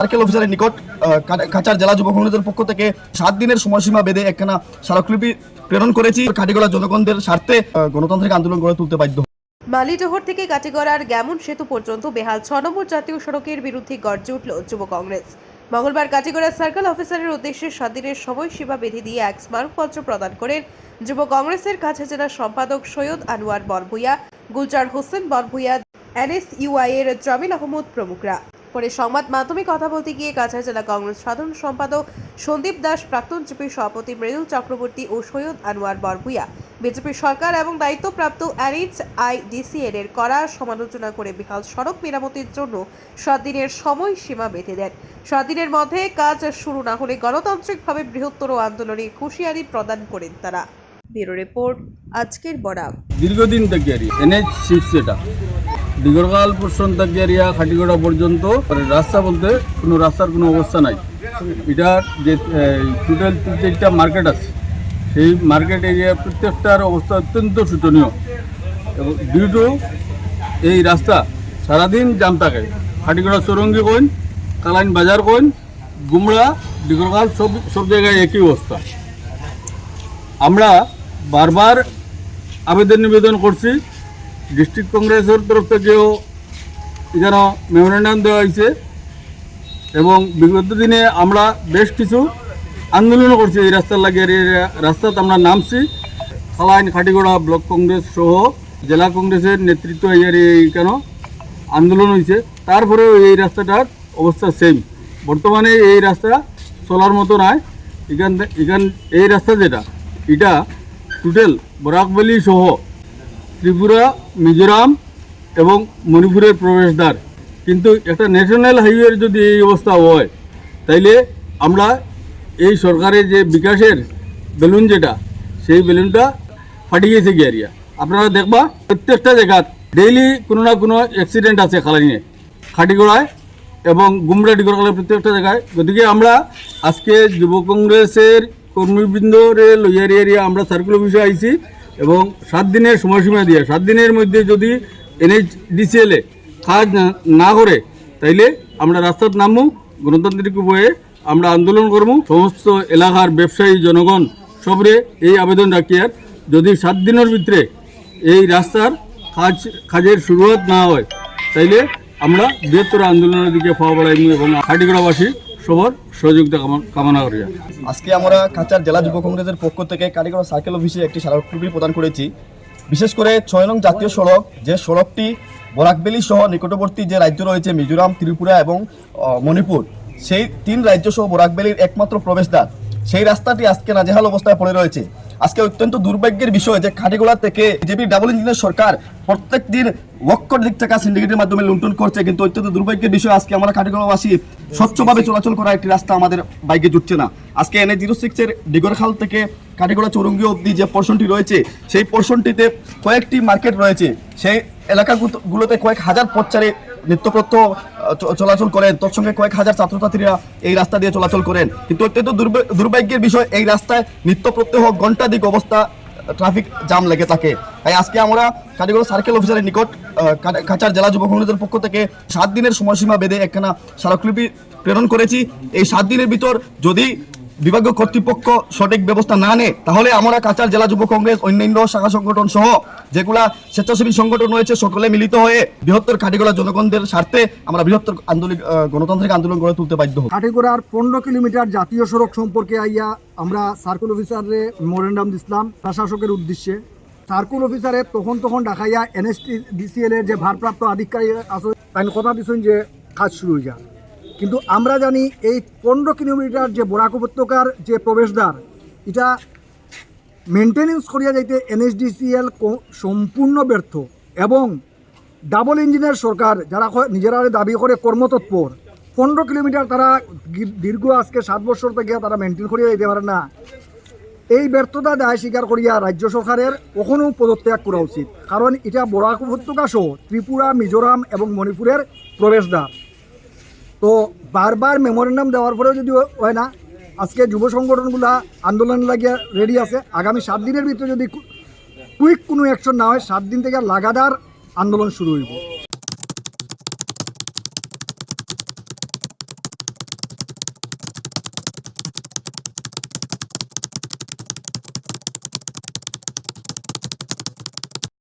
Circle অফিসারের নিকট কাছাড় জেলা যুব কংগ্রেসের পক্ষ থেকে 7 দিনের সময়সীমা বেঁধে একখানা স্মারকলিপি প্রেরণ করেছি। কাটিগড়া জনগণদের স্বার্থে গণতান্ত্রিক আন্দোলন গড়ে তুলতে বাধ্য। মালিডহর থেকে কাটিগড়ার গ্যামন সেতু পর্যন্ত বেহাল 6 নম্বর জাতীয় সড়কের বিরুদ্ধে গর্জে উঠল যুব কংগ্রেস। মঙ্গলবার কাটিগড়া সার্কেল অফিসারের উদ্দেশ্যে 7 দিনের সময়সীমা বেঁধে দিয়ে এক স্মারকপত্র প্রদান করেন যুব কংগ্রেসের কাছাড় জেলা সম্পাদক সৈয়দ আনোয়ার বরভূয়া, গুলজার হোসেন বরভূয়া, NSUI এর জামিল আহমদ প্রমুখরা। পরে সংবাদ মাধ্যমে কথা বলতে গিয়ে কাছাড় জেলা কংগ্রেস সাধারণ সম্পাদক সন্দীপ দাস, প্রাক্তন জিপি সভাপতি মৃদুল চক্রবর্তী ও সৈয়দ আনোয়ার বরভূয়া বিজেপি সরকার এবং দায়িত্বপ্রাপ্ত NHIDCL এর কড়া সমালোচনা করে বেহাল সড়ক মেরামতির জন্য 7 দিনের সময়সীমা বেঁধে দেন। 7 দিনের মধ্যে কাজ শুরু না হলে গণতান্ত্রিকভাবে বৃহত্তর আন্দোলনে হুঁশিয়ারি প্রদান করেন তারা। ব্যুরো রিপোর্ট, আজকের বরাক। দীর্ঘদিন থেকে NH6 যেটা দিগরগাল পোর্শন থেকে খাটিগড়া পর্যন্ত রাস্তা বলতে কোনো রাস্তার কোনো অবস্থা নাই। এটার যে টোটাল 3টা মার্কেট আছে, সেই মার্কেট এরিয়া প্রত্যেকটার অবস্থা অত্যন্ত শোচনীয় এবং ডিউ টু এই রাস্তা সারাদিন জাম থাকে। খাটিগড়া চৌরঙ্গি কইন, কালাইন বাজার কইন, গুমড়া, দিগরগাল সব জায়গায় একই অবস্থা। আমরা বারবার নিবেদন করছি, ডিস্ট্রিক্ট কংগ্রেসের তরফ থেকেও এখানে মেমোরেন্ডাম দেওয়া হয়েছে এবং বিগত দিনে আমরা বেশ কিছু আন্দোলনও করছি এই রাস্তার লাগিয়ে। রাস্তাতে আমরা নামছি, খালাইন খাটিগড়া ব্লক কংগ্রেস সহ জেলা কংগ্রেসের নেতৃত্ব কেন আন্দোলন হয়েছে। তারপরেও এই রাস্তাটার অবস্থা সেম। বর্তমানে এই রাস্তা চলার মতো নয়। এখান এই রাস্তা যেটা এটা টোটাল বরাকভ্যালি সহ ত্রিপুরা, মিজোরাম এবং মণিপুরের প্রবেশদ্বার। কিন্তু একটা ন্যাশনাল হাইওয়ের যদি এই অবস্থা হয়, তাইলে আমরা এই সরকারের যে বিকাশের বেলুন যেটা, সেই বেলুনটা ফাটি গেছে গিয়ারিয়া। আপনারা দেখবা প্রত্যেকটা জায়গায় ডেইলি কোনো না কোনো অ্যাক্সিডেন্ট আছে খালাইনে, খাটিগড়ায় এবং গুমরা ডিগরগালের প্রত্যেকটা জায়গায়। গতিকে আমরা আজকে যুব কংগ্রেসের কর্মীবৃন্দরে লইয়ারিয়া আমরা সার্কেল অফিসে আইছি এবং 7 দিনের সময়সীমা দিয়ে 7 দিনের মধ্যে যদি NHDCL কাজ না করে, তাইলে আমরা রাস্তার নামবো। গণতান্ত্রিক উপায়ে আমরা আন্দোলন করবো। সমস্ত এলাকার ব্যবসায়ী জনগণ সবরে এই আবেদন রাখি, আর যদি 7 দিনের ভিতরে এই রাস্তার কাজের শুরুয়াত না হয়, তাইলে আমরা বৃহত্তর আন্দোলনের দিকে পা বাড়াইব এবং খাটিগড়াবাসী সবার সহযোগিতা কামনা করি। আজকে আমরা কাছাড় জেলা যুব কংগ্রেসের পক্ষ থেকে কাটিগড়া সার্কেল অফিসে একটি স্মারকলিপি প্রদান করেছি। বিশেষ করে 6 নং জাতীয় সড়ক, যে সড়কটি বরাকভ্যালি সহ নিকটবর্তী যে রাজ্য রয়েছে মিজোরাম, ত্রিপুরা এবং মণিপুর, সেই 3 রাজ্য সহ বরাকভ্যালির একমাত্র প্রবেশদ্বার, সেই রাস্তাটি আজকে নাজেহাল অবস্থায় পড়ে রয়েছে। আজকে অত্যন্ত দুর্ভাগ্যের বিষয় যে খাটিগড়া থেকে বিজেপি ডাবল ইঞ্জিনের সরকার প্রত্যেক দিন লক্ষ দিক টাকা সিন্ডিকেটের মাধ্যমে লুণ্ঠন করছে। কিন্তু অত্যন্ত দুর্ভাগ্যের বিষয় আজকে আমরা খাটিগড়াবাসী স্বচ্ছভাবে চলাচল করা একটি রাস্তা আমাদের বাইকে জুটছে না। আজকে NH06 এর ডিগরখাল থেকে কাটিগড়া চৌরঙ্গি অবধি যে পোর্শনটি রয়েছে, সেই পোর্শনটিতে কয়েকটি মার্কেট রয়েছে। সেই এলাকাগুলোতে কয়েক হাজার পথচারী নিত্যপ্রত্যহ চলাচল করেন, তৎসঙ্গে কয়েক হাজার ছাত্রছাত্রীরা এই রাস্তা দিয়ে চলাচল করেন। কিন্তু অত্যন্ত দুর্ভাগ্যের বিষয়, এই রাস্তায় নিত্যপ্রত্যহ ঘণ্টাধিক অবস্থা ট্রাফিক জাম লেগে থাকে। তাই আজকে আমরা কাটিগড়া সার্কেল অফিসারের নিকট কাছাড় জেলা যুব কংগ্রেসের পক্ষ থেকে 7 দিনের সময়সীমা বেঁধে একখানা স্মারকলিপি প্রেরণ করেছি। এই 7 দিনের ভিতর যদি বিভাগীয় কর্তৃপক্ষ সঠিক ব্যবস্থা না নেয়, তাহলে আমরা কাছাড় জেলা যুব কংগ্রেস, অন্যান্য শাখা সংগঠন সহ যেগুলা স্বেচ্ছাসেবী সংগঠন রয়েছে, সকলে মিলিত হয়ে বৃহত্তর খাটিগড়া জনগণদের স্বার্থে আমরা বৃহত্তর গণতান্ত্রিক আন্দোলন গড়ে তুলতে বাধ্য হব। খাটিগড়ার 15 কিলোমিটার জাতীয় সড়ক সম্পর্কে আইয়া আমরা সার্কেল অফিসারে মেমোরেন্ডাম দিছিলাম প্রশাসকের উদ্দেশ্যে। সার্কেল অফিসারে তখন দেখাইয়া NHDCL এর যে ভারপ্রাপ্ত আধিকারিক আছে তাই কথা দিচ্ছেন যে কাজ শুরু হয়ে যায়। কিন্তু আমরা জানি এই 15 কিলোমিটার যে বরাক উপত্যকার যে প্রবেশদ্বার, এটা মেনটেনেন্স করিয়া যাইতে NHDCL সম্পূর্ণ ব্যর্থ এবং ডাবল ইঞ্জিনের সরকার যারা নিজেরা দাবি করে কর্মতৎপর, 15 কিলোমিটার তারা দীর্ঘ আজকে 7 বছর থেকে তারা মেনটেন করিয়া যেতে পারে না। এই ব্যর্থতা দায় স্বীকার করিয়া রাজ্য সরকারের কখনো পদত্যাগ করা উচিত, কারণ এটা বরাক উপত্যকা সহ ত্রিপুরা, মিজোরাম এবং মণিপুরের প্রবেশদ্বার। তো বারবার মেমোরেন্ডাম দেওয়ার পরেও যদি হয় না, আজকে যুব সংগঠনগুলা আন্দোলন লাগিয়ে রেডি আছে। আগামী 7 দিনের ভিতরে যদি কুইক কোনো অ্যাকশন না হয়, 7 দিন থেকে লাগাতার আন্দোলন শুরু হইব।